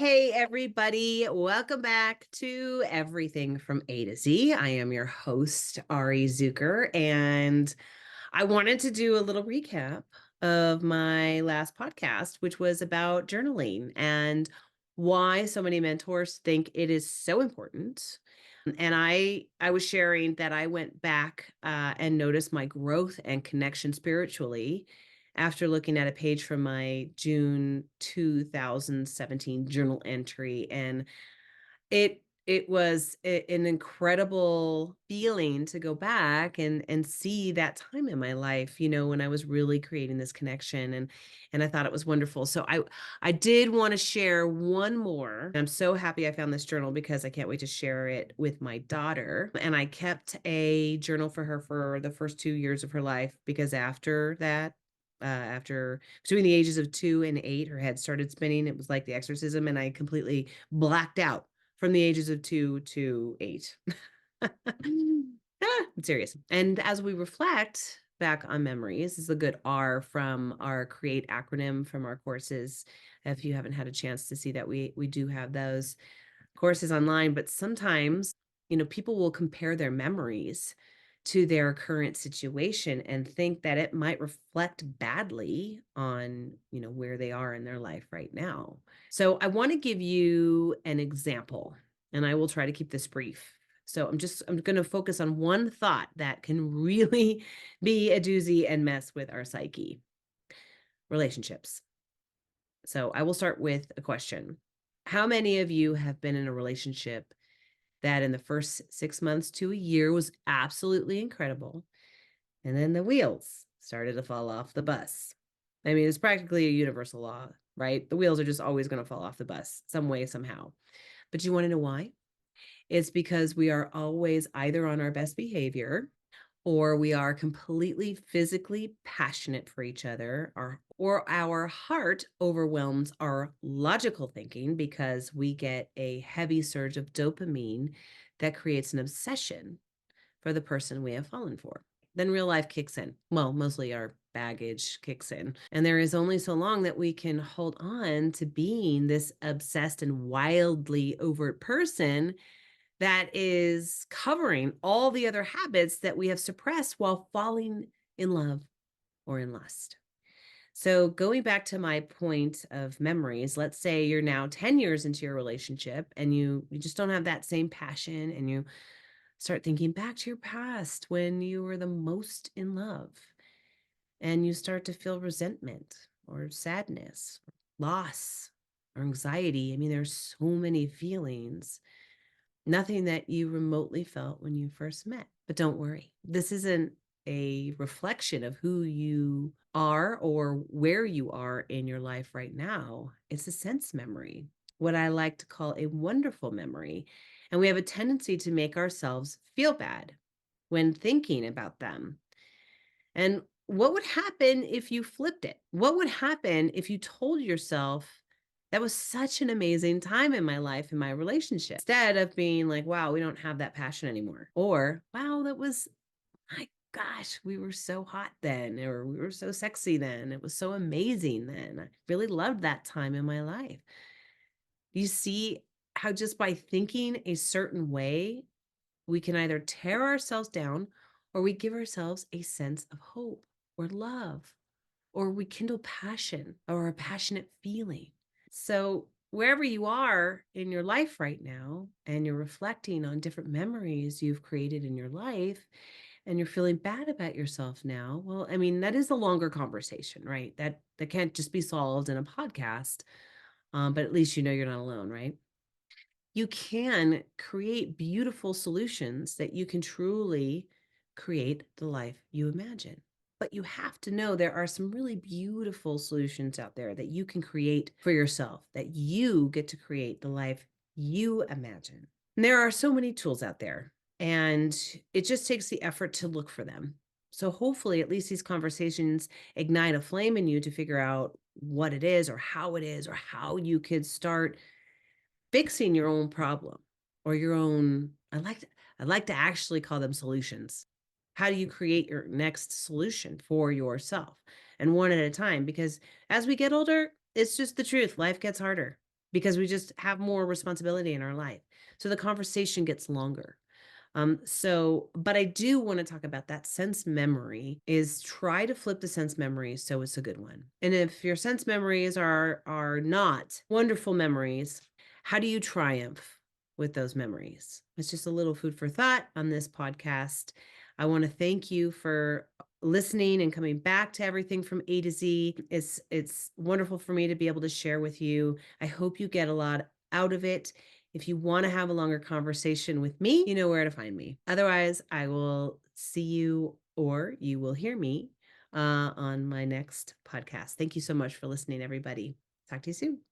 Hey, everybody. Welcome back to Everything from A to Z. I am your host, Ari Zucker, and I wanted to do a little recap of my last podcast, which was about journaling and why so many mentors think it is so important. And I was sharing that I went back and noticed my growth and connection spiritually after looking at a page from my June 2017 journal entry, and it was an incredible feeling to go back and see that time in my life, when I was really creating this connection, and I thought it was wonderful. So I did want to share one more. I'm so happy I found this journal because I can't wait to share it with my daughter. And I kept a journal for her for the first 2 years of her life, because after that, after between the ages of 2 and 8, her head started spinning. It was like the exorcism, and I completely blacked out from the ages of 2 to 8. I'm serious. And as we reflect back on memories, this is a good R from our CREATE acronym from our courses. If you haven't had a chance to see that, we do have those courses online, but sometimes, people will compare their memories to their current situation and think that it might reflect badly on, where they are in their life right now. So I want to give you an example, and I will try to keep this brief. So I'm going to focus on one thought that can really be a doozy and mess with our psyche. Relationships. So I will start with a question. How many of you have been in a relationship that in the first 6 months to a year was absolutely incredible, and then the wheels started to fall off the bus? I mean, it's practically a universal law, right? The wheels are just always going to fall off the bus some way, somehow. But you want to know why? It's because we are always either on our best behavior, or we are completely physically passionate for each other, or our heart overwhelms our logical thinking because we get a heavy surge of dopamine that creates an obsession for the person we have fallen for. Then real life kicks in. Well, mostly our baggage kicks in. And there is only so long that we can hold on to being this obsessed and wildly overt person that is covering all the other habits that we have suppressed while falling in love or in lust. So, going back to my point of memories, let's say you're now 10 years into your relationship and you just don't have that same passion, and you start thinking back to your past when you were the most in love, and you start to feel resentment or sadness, or loss, or anxiety. I mean, there's so many feelings. Nothing that you remotely felt when you first met. But don't worry, this isn't a reflection of who you are or where you are in your life right now. It's a sense memory, what I like to call a wonderful memory. And we have a tendency to make ourselves feel bad when thinking about them. And what would happen if you flipped it? What would happen if you told yourself, that was such an amazing time in my life, in my relationship, instead of being like, wow, we don't have that passion anymore? Or, wow, that was, my gosh, we were so hot then, or we were so sexy then. It was so amazing then. I really loved that time in my life. You see how just by thinking a certain way, we can either tear ourselves down, or we give ourselves a sense of hope or love, or we kindle passion or a passionate feeling. So, wherever you are in your life right now, and you're reflecting on different memories you've created in your life, and you're feeling bad about yourself now, well, I mean, that is a longer conversation, right? That can't just be solved in a podcast. But at least you're not alone, right? You can create beautiful solutions that you can truly create the life you imagine. But you have to know there are some really beautiful solutions out there that you can create for yourself, that you get to create the life you imagine. And there are so many tools out there, and it just takes the effort to look for them. So hopefully, at least these conversations ignite a flame in you to figure out what it is, or how it is, or how you could start fixing your own problem, or your own, I like to actually call them solutions. How do you create your next solution for yourself, and one at a time? Because as we get older, it's just the truth, life gets harder. because we just have more responsibility in our life. So the conversation gets longer. But I do want to talk about that sense memory is try to flip the sense memory so it's a good one. And if your sense memories are not wonderful memories, how do you triumph with those memories? It's just a little food for thought on this podcast. I want to thank you for listening and coming back to everything from A to Z. It's wonderful for me to be able to share with you. I hope you get a lot out of it. If you want to have a longer conversation with me, you know where to find me. Otherwise, I will see you or you will hear me on my next podcast. Thank you so much for listening, everybody. Talk to you soon.